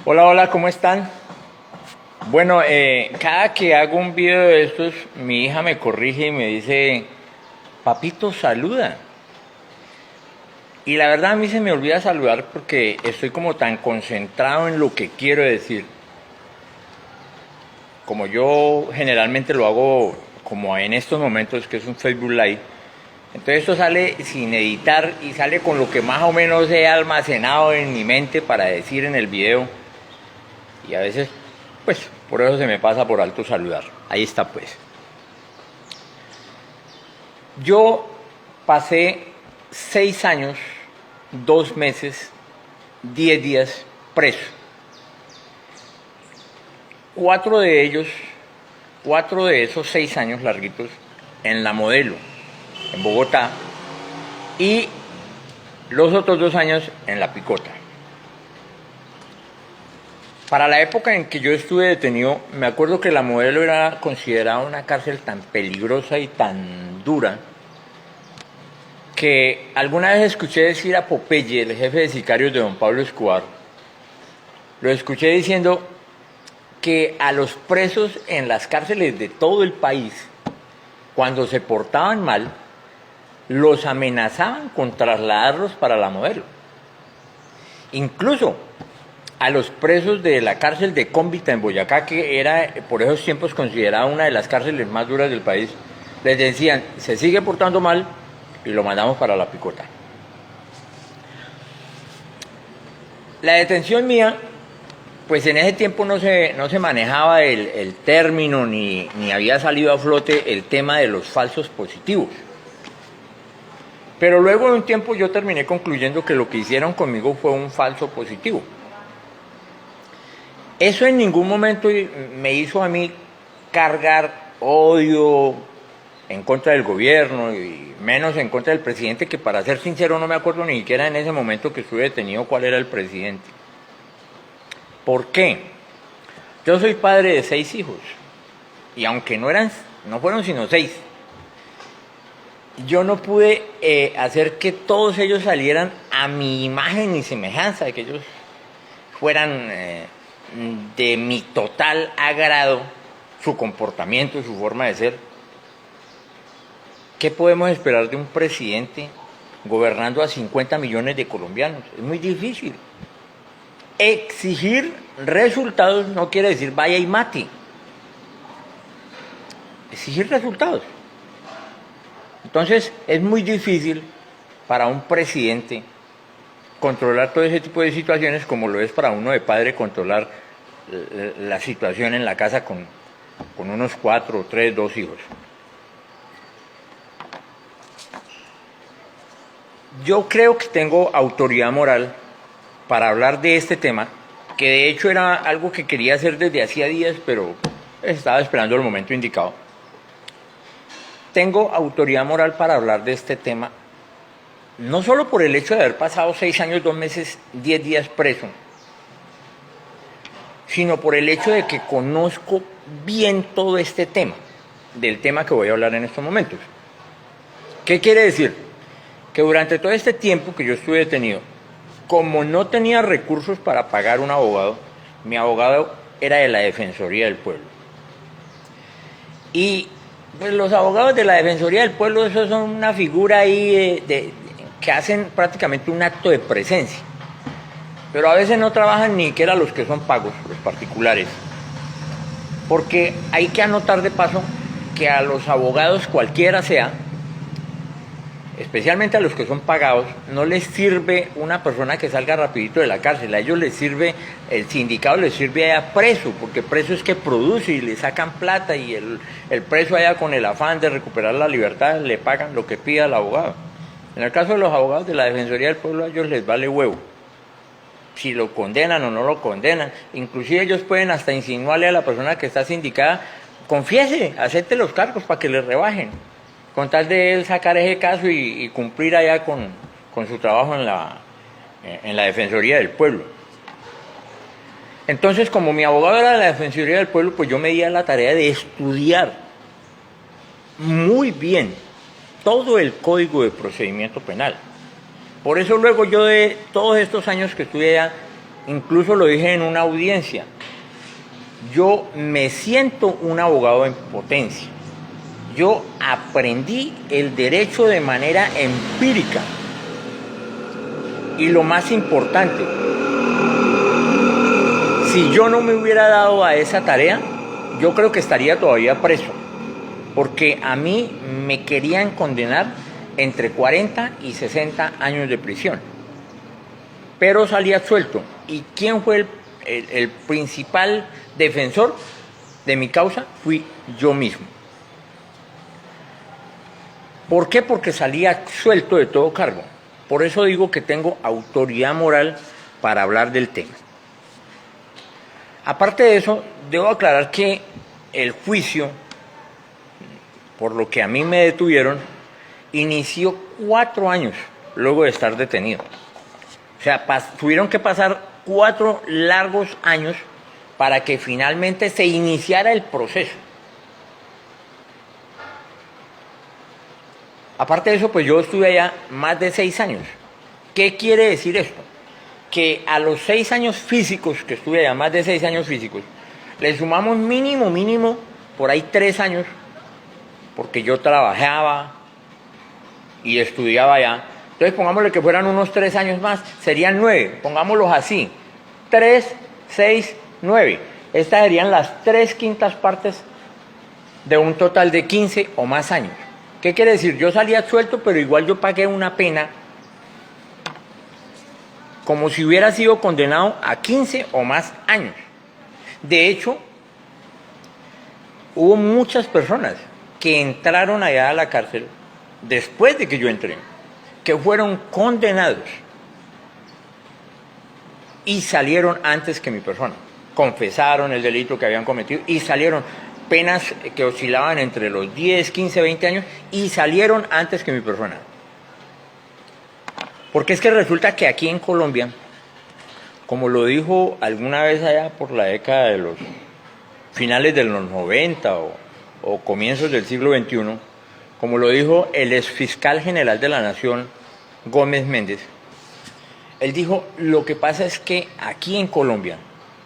Hola, hola, ¿cómo están? Bueno, cada que hago un video de estos, mi hija me corrige y me dice, papito, saluda. Y la verdad a mí se me olvida saludar porque estoy como tan concentrado en lo que quiero decir. Como yo generalmente lo hago como en estos momentos, que es un Facebook Live. Entonces esto sale sin editar y sale con lo que más o menos he almacenado en mi mente para decir en el video. Y a veces, pues, por eso se me pasa por alto saludar. Ahí está, pues. Yo pasé 6 años, 2 meses, 10 días preso. 4 de ellos, 4 de esos 6 años larguitos, en La Modelo, en Bogotá, y los otros 2 años en La Picota. Para la época en que yo estuve detenido, me acuerdo que La Modelo era considerada una cárcel tan peligrosa y tan dura que alguna vez escuché decir a Popeye, el jefe de sicarios de don Pablo Escobar, lo escuché diciendo que a los presos en las cárceles de todo el país, cuando se portaban mal, los amenazaban con trasladarlos para La Modelo. Incluso a los presos de la cárcel de Cómbita en Boyacá, que era por esos tiempos considerada una de las cárceles más duras del país, les decían, se sigue portando mal y lo mandamos para La Picota. La detención mía, pues en ese tiempo no se manejaba el término ni había salido a flote el tema de los falsos positivos. Pero luego de un tiempo yo terminé concluyendo que lo que hicieron conmigo fue un falso positivo. Eso en ningún momento me hizo a mí cargar odio en contra del gobierno y menos en contra del presidente, que para ser sincero no me acuerdo ni siquiera en ese momento que estuve detenido cuál era el presidente. ¿Por qué? Yo soy padre de 6 hijos y aunque no fueron sino 6, yo no pude hacer que todos ellos salieran a mi imagen y semejanza, que ellos fueran de mi total agrado, su comportamiento, su forma de ser. ¿Qué podemos esperar de un presidente gobernando a 50 millones de colombianos? Es muy difícil. Exigir resultados no quiere decir vaya y mate. Exigir resultados. Entonces es muy difícil para un presidente controlar todo ese tipo de situaciones como lo es para uno de padre controlar la situación en la casa con unos 4, 3, 2 hijos. Yo creo que tengo autoridad moral para hablar de este tema, que de hecho era algo que quería hacer desde hacía días, pero estaba esperando el momento indicado. Tengo autoridad moral para hablar de este tema, no solo por el hecho de haber pasado 6 años, 2 meses, 10 días preso, sino por el hecho de que conozco bien todo este tema, del tema que voy a hablar en estos momentos. ¿Qué quiere decir? Que durante todo este tiempo que yo estuve detenido, como no tenía recursos para pagar un abogado, mi abogado era de la Defensoría del Pueblo. Y pues los abogados de la Defensoría del Pueblo, esos son una figura ahí que hacen prácticamente un acto de presencia. Pero a veces no trabajan ni siquiera los que son pagos, los particulares. Porque hay que anotar de paso que a los abogados cualquiera sea, especialmente a los que son pagados, no les sirve una persona que salga rapidito de la cárcel. A ellos les sirve, el sindicato les sirve allá preso, porque preso es que produce y le sacan plata y el preso allá con el afán de recuperar la libertad le pagan lo que pida el abogado. En el caso de los abogados de la Defensoría del Pueblo, a ellos les vale huevo si lo condenan o no lo condenan. Inclusive ellos pueden hasta insinuarle a la persona que está sindicada, confiese, acepte los cargos para que le rebajen, con tal de él sacar ese caso y cumplir allá con su trabajo en la Defensoría del Pueblo. Entonces, como mi abogado era de la Defensoría del Pueblo, pues yo me di a la tarea de estudiar muy bien todo el Código de Procedimiento Penal. Por eso luego yo de todos estos años que estuve allá, incluso lo dije en una audiencia, yo me siento un abogado en potencia. Yo aprendí el derecho de manera empírica. Y lo más importante, si yo no me hubiera dado a esa tarea, yo creo que estaría todavía preso. Porque a mí me querían condenar entre 40 y 60 años de prisión. Pero salí absuelto. ¿Y quién fue el principal defensor de mi causa? Fui yo mismo. ¿Por qué? Porque salí absuelto de todo cargo. Por eso digo que tengo autoridad moral para hablar del tema. Aparte de eso, debo aclarar que el juicio, por lo que a mí me detuvieron, inició 4 años luego de estar detenido. O sea, tuvieron que pasar 4 largos años para que finalmente se iniciara el proceso. Aparte de eso, pues yo estuve allá más de 6 años. ¿Qué quiere decir esto? Que a los 6 años físicos que estuve allá, más de 6 años físicos, le sumamos mínimo, por ahí 3 años, porque yo trabajaba y estudiaba allá. Entonces pongámosle que fueran unos 3 años más, serían 9, pongámoslos así. 3, 6, 9. Estas serían las 3/5 partes de un total de 15 o más años. ¿Qué quiere decir? Yo salí absuelto, pero igual yo pagué una pena como si hubiera sido condenado a 15 o más años. De hecho, hubo muchas personas que entraron allá a la cárcel después de que yo entré, que fueron condenados y salieron antes que mi persona. Confesaron el delito que habían cometido y salieron. Penas que oscilaban entre los 10, 15, 20 años y salieron antes que mi persona. Porque es que resulta que aquí en Colombia, como lo dijo alguna vez allá por la década de los finales de los 90 o comienzos del siglo XXI, como lo dijo el exfiscal general de la Nación, Gómez Méndez, él dijo, lo que pasa es que aquí en Colombia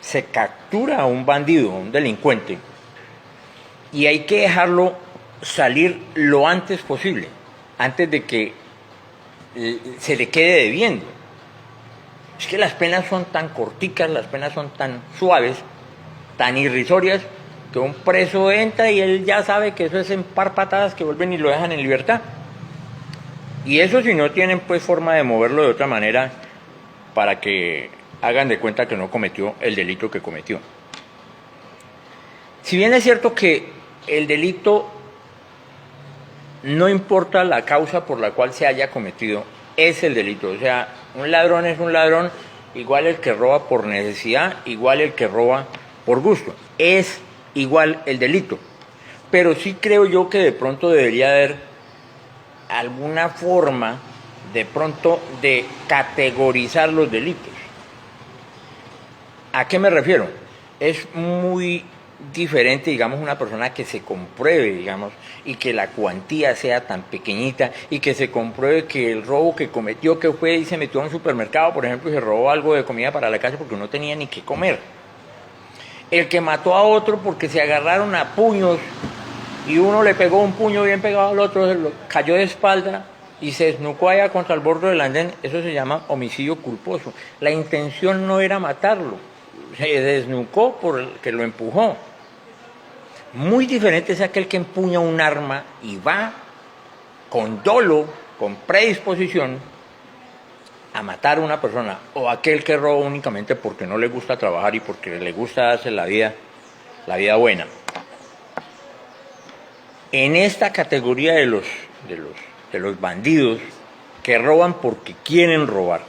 se captura a un bandido, a un delincuente, y hay que dejarlo salir lo antes posible, antes de que se le quede debiendo. Es que las penas son tan corticas, las penas son tan suaves, tan irrisorias, que un preso entra y él ya sabe que eso es en par patadas que vuelven y lo dejan en libertad. Y eso si no tienen pues forma de moverlo de otra manera para que hagan de cuenta que no cometió el delito que cometió. Si bien es cierto que el delito, no importa la causa por la cual se haya cometido, es el delito. O sea, un ladrón es un ladrón, igual el que roba por necesidad, igual el que roba por gusto. Es igual el delito. Pero sí creo yo que de pronto debería haber alguna forma, de pronto, de categorizar los delitos. ¿A qué me refiero? Es muy diferente, digamos, una persona que se compruebe, digamos, y que la cuantía sea tan pequeñita y que se compruebe que el robo que cometió, que fue y se metió a un supermercado, por ejemplo, y se robó algo de comida para la casa porque no tenía ni qué comer. El que mató a otro porque se agarraron a puños y uno le pegó un puño bien pegado al otro, cayó de espalda y se desnucó allá contra el borde del andén, eso se llama homicidio culposo. La intención no era matarlo, se desnucó por el que lo empujó. Muy diferente es aquel que empuña un arma y va con dolo, con predisposición a matar a una persona, o aquel que roba únicamente porque no le gusta trabajar y porque le gusta hacer la vida buena. En esta categoría de los bandidos que roban porque quieren robar,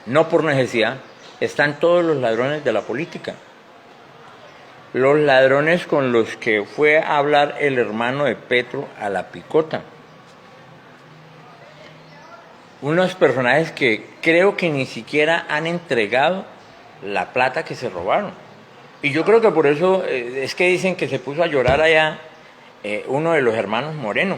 no por necesidad, están todos los ladrones de la política. Los ladrones con los que fue a hablar el hermano de Petro a la picota. Unos personajes que creo que ni siquiera han entregado la plata que se robaron. Y yo creo que por eso es que dicen que se puso a llorar allá uno de los hermanos Moreno.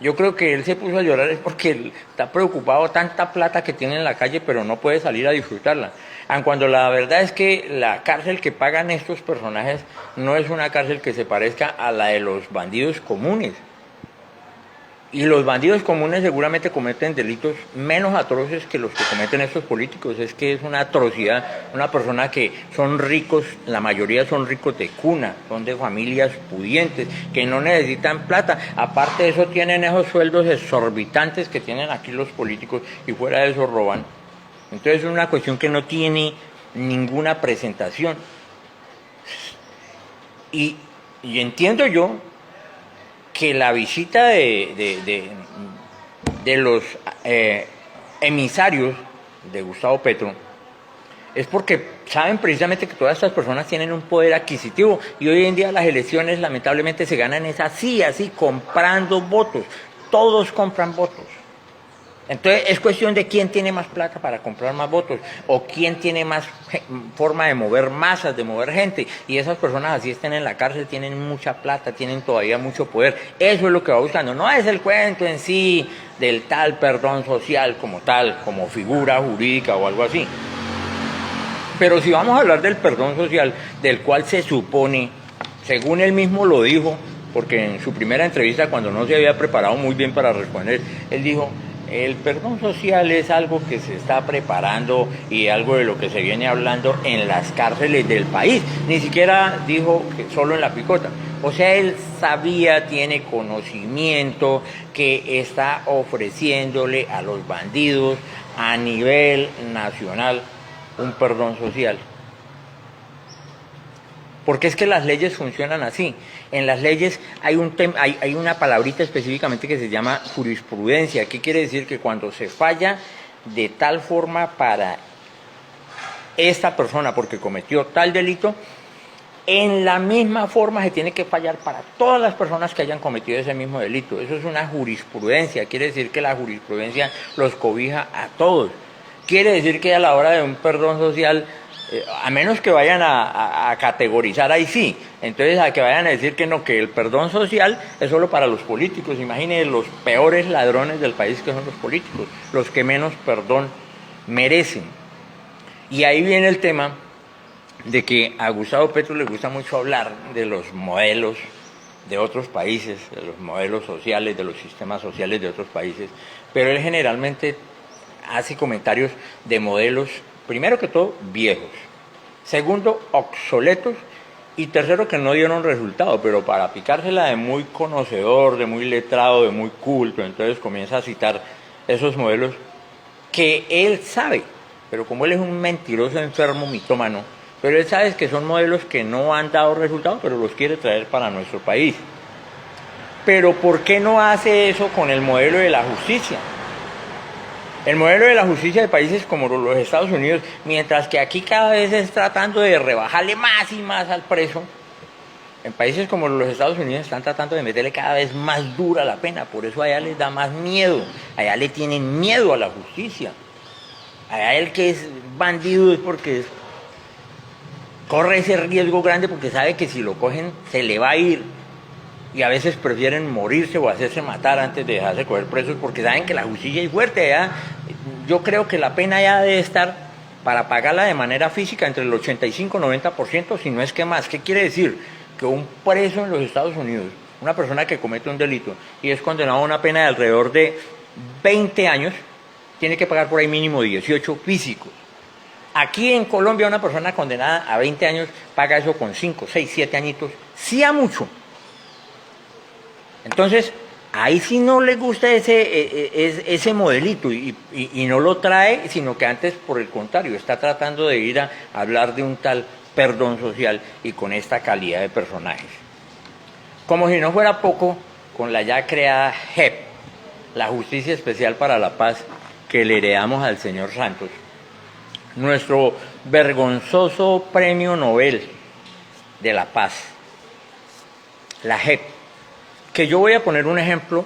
Yo creo que él se puso a llorar es porque está preocupado, tanta plata que tiene en la calle, pero no puede salir a disfrutarla. Aun cuando la verdad es que la cárcel que pagan estos personajes no es una cárcel que se parezca a la de los bandidos comunes. Y los bandidos comunes seguramente cometen delitos menos atroces que los que cometen estos políticos. Es que es una atrocidad. Una persona que son ricos, la mayoría son ricos de cuna, son de familias pudientes, que no necesitan plata. Aparte de eso tienen esos sueldos exorbitantes que tienen aquí los políticos y fuera de eso roban. Entonces es una cuestión que no tiene ninguna presentación. Y entiendo yo que la visita de los emisarios de Gustavo Petro es porque saben precisamente que todas estas personas tienen un poder adquisitivo y hoy en día las elecciones lamentablemente se ganan es así, comprando votos. Todos compran votos. Entonces es cuestión de quién tiene más plata para comprar más votos o quién tiene más forma de mover masas, de mover gente. Y esas personas así estén en la cárcel, tienen mucha plata, tienen todavía mucho poder. Eso es lo que va buscando. No es el cuento en sí del tal perdón social como tal, como figura jurídica o algo así. Pero si vamos a hablar del perdón social, del cual se supone, según él mismo lo dijo, porque en su primera entrevista, cuando no se había preparado muy bien para responder, él dijo: el perdón social es algo que se está preparando y algo de lo que se viene hablando en las cárceles del país. Ni siquiera dijo que solo en La Picota. O sea, él sabía, tiene conocimiento que está ofreciéndole a los bandidos a nivel nacional un perdón social. Porque es que las leyes funcionan así. En las leyes hay una palabrita específicamente que se llama jurisprudencia. ¿Qué quiere decir? Que cuando se falla de tal forma para esta persona porque cometió tal delito, en la misma forma se tiene que fallar para todas las personas que hayan cometido ese mismo delito. Eso es una jurisprudencia. Quiere decir que la jurisprudencia los cobija a todos. Quiere decir que a la hora de un perdón social, a menos que vayan a categorizar, ahí sí, entonces a que vayan a decir que no, que el perdón social es solo para los políticos. Imagínense los peores ladrones del país que son los políticos, los que menos perdón merecen. Y ahí viene el tema de que a Gustavo Petro le gusta mucho hablar de los modelos de otros países, de los modelos sociales, de los sistemas sociales de otros países, pero él generalmente hace comentarios de modelos, primero que todo, viejos. Segundo, obsoletos. Y tercero, que no dieron resultado, pero para picársela de muy conocedor, de muy letrado, de muy culto, entonces comienza a citar esos modelos que él sabe, pero como él es un mentiroso, enfermo, mitómano, pero él sabe que son modelos que no han dado resultado, pero los quiere traer para nuestro país. Pero ¿por qué no hace eso con el modelo de la justicia? El modelo de la justicia de países como los Estados Unidos, mientras que aquí cada vez es tratando de rebajarle más y más al preso, en países como los Estados Unidos están tratando de meterle cada vez más dura la pena, por eso allá les da más miedo, allá le tienen miedo a la justicia. Allá el que es bandido es porque corre ese riesgo grande porque sabe que si lo cogen se le va a ir. Y a veces prefieren morirse o hacerse matar antes de dejarse coger presos porque saben que la justicia es fuerte. ¿Ya? Yo creo que la pena ya debe estar para pagarla de manera física entre el 85 y 90%, si no es que más. ¿Qué quiere decir? Que un preso en los Estados Unidos, una persona que comete un delito y es condenado a una pena de alrededor de 20 años, tiene que pagar por ahí mínimo 18 físicos. Aquí en Colombia una persona condenada a 20 años paga eso con 5, 6, 7 añitos, sí a mucho. Entonces, ahí sí no le gusta ese modelito y no lo trae, sino que antes, por el contrario, está tratando de ir a hablar de un tal perdón social y con esta calidad de personajes. Como si no fuera poco, con la ya creada JEP, la Justicia Especial para la Paz, que le heredamos al señor Santos, nuestro vergonzoso premio Nobel de la Paz, la JEP. Que yo voy a poner un ejemplo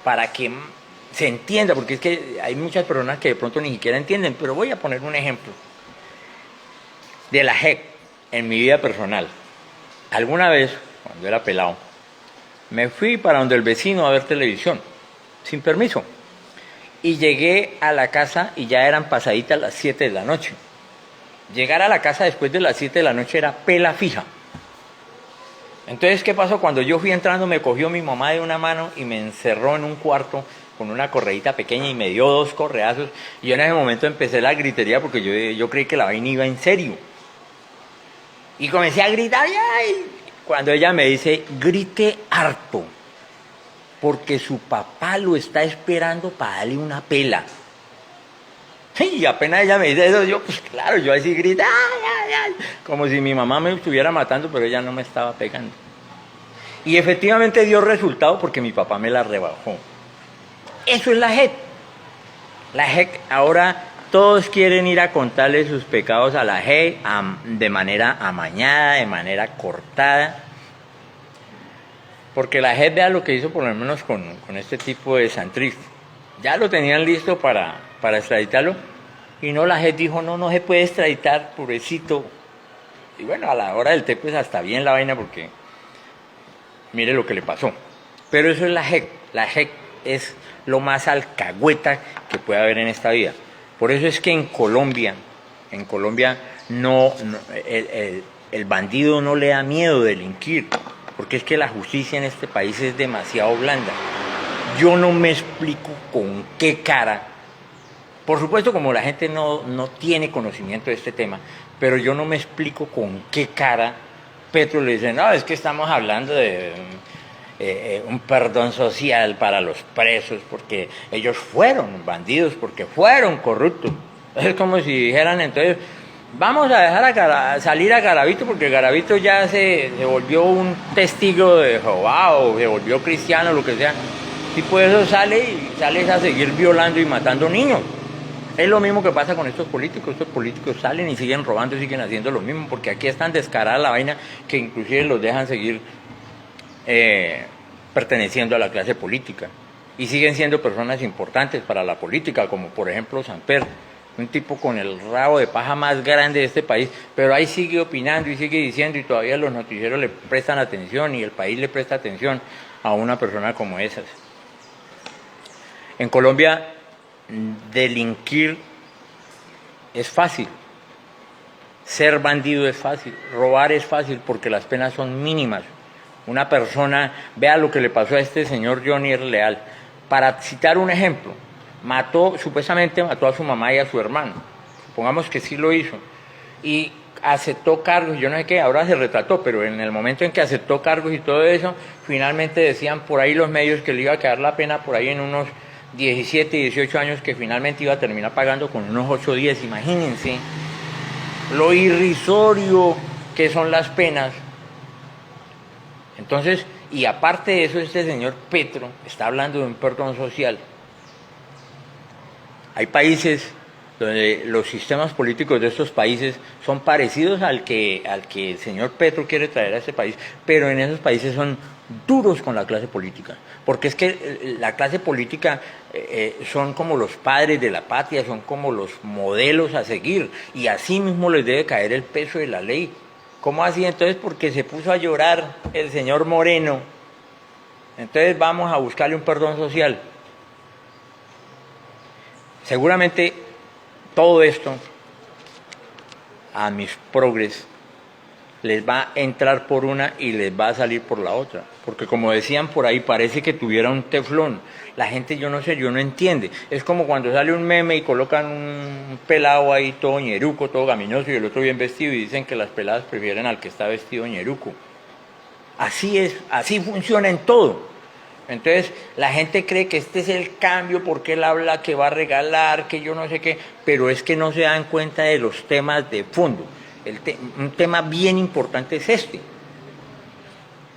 para que se entienda, porque es que hay muchas personas que de pronto ni siquiera entienden, pero voy a poner un ejemplo de la JEP en mi vida personal. Alguna vez, cuando era pelado, me fui para donde el vecino a ver televisión, sin permiso, y llegué a la casa y ya eran pasaditas las 7 de la noche. Llegar a la casa después de las 7 de la noche era pela fija. Entonces, ¿qué pasó? Cuando yo fui entrando, me cogió mi mamá de una mano y me encerró en un cuarto con una correíta pequeña y me dio 2 correazos. Y yo en ese momento empecé la gritería porque yo creí que la vaina iba en serio. Y comencé a gritar, ¡ay! Cuando ella me dice, grite harto, porque su papá lo está esperando para darle una pela. Y apenas ella me dice eso, yo, pues claro, yo así grité, ¡ay, ay, ay! Como si mi mamá me estuviera matando, pero ella no me estaba pegando. Y efectivamente dio resultado porque mi papá me la rebajó. Eso es la JEP. La JEP, ahora todos quieren ir a contarle sus pecados a la JEP de manera amañada, de manera cortada. Porque la JEP vea lo que hizo por lo menos con este tipo de Santrich. Ya lo tenían listo para extraditarlo. Y no, la JEP dijo, no se puede extraditar, pobrecito. Y bueno, a la hora del té, pues hasta bien la vaina porque mire lo que le pasó. Pero eso es la JEP. La JEP es lo más alcahueta que puede haber en esta vida. Por eso es que en Colombia el bandido no le da miedo delinquir, porque es que la justicia en este país es demasiado blanda. Yo no me explico con qué cara, por supuesto como la gente no tiene conocimiento de este tema, pero yo no me explico con qué cara Petro le dice, no, es que estamos hablando de un perdón social para los presos, porque ellos fueron bandidos, porque fueron corruptos. Es como si dijeran, entonces, vamos a dejar salir a Garavito, porque Garavito ya se volvió un testigo de Jehová, o se volvió cristiano, lo que sea. Tipo de eso sales a seguir violando y matando niños. Es lo mismo que pasa con estos políticos salen y siguen robando y siguen haciendo lo mismo, porque aquí es tan descarada la vaina que inclusive los dejan seguir perteneciendo a la clase política y siguen siendo personas importantes para la política, como por ejemplo Samper, un tipo con el rabo de paja más grande de este país, pero ahí sigue opinando y sigue diciendo, y todavía los noticieros le prestan atención y el país le presta atención a una persona como esas. En Colombia delinquir es fácil, ser bandido es fácil, robar es fácil porque las penas son mínimas. Una persona, vea lo que le pasó a este señor Johnny R. Leal. Para citar un ejemplo, supuestamente mató a su mamá y a su hermano. Supongamos que sí lo hizo. Y aceptó cargos, yo no sé qué, ahora se retrató, pero en el momento en que aceptó cargos y todo eso, finalmente decían por ahí los medios que le iba a quedar la pena por ahí en unos 17, 18 años, que finalmente iba a terminar pagando con unos 8 o 10. Imagínense lo irrisorio que son las penas. Entonces, y aparte de eso, este señor Petro está hablando de un perdón social. Hay países donde los sistemas políticos de estos países son parecidos al que el señor Petro quiere traer a este país, pero en esos países son duros con la clase política, porque es que la clase política son como los padres de la patria, son como los modelos a seguir, y así mismo les debe caer el peso de la ley. ¿Cómo así? Entonces, porque se puso a llorar el señor Moreno, entonces vamos a buscarle un perdón social. Seguramente todo esto a mis progres les va a entrar por una y les va a salir por la otra, porque como decían por ahí, parece que tuviera un teflón. La gente, yo no entiende. Es como cuando sale un meme y colocan un pelado ahí todo ñeruco, todo gaminoso, y el otro bien vestido, y dicen que las peladas prefieren al que está vestido ñeruco. Así es, así funciona en todo. Entonces la gente cree que este es el cambio porque él habla que va a regalar, que yo no sé qué, pero es que no se dan cuenta de los temas de fondo. Un tema bien importante es este,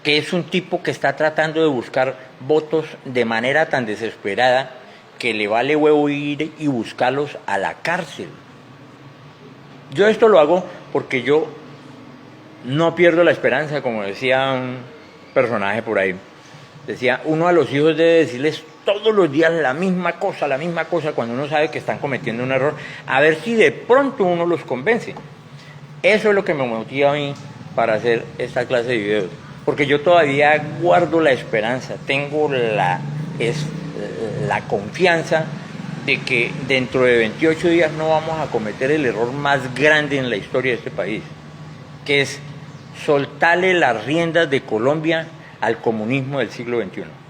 que es un tipo que está tratando de buscar votos de manera tan desesperada que le vale huevo ir y buscarlos a la cárcel. Yo esto lo hago porque yo no pierdo la esperanza, como decía un personaje por ahí. Decía, uno a los hijos debe decirles todos los días la misma cosa, cuando uno sabe que están cometiendo un error, a ver si de pronto uno los convence. Eso es lo que me motiva a mí para hacer esta clase de videos, porque yo todavía guardo la esperanza, tengo la confianza de que dentro de 28 días no vamos a cometer el error más grande en la historia de este país, que es soltarle las riendas de Colombia al comunismo del siglo XXI.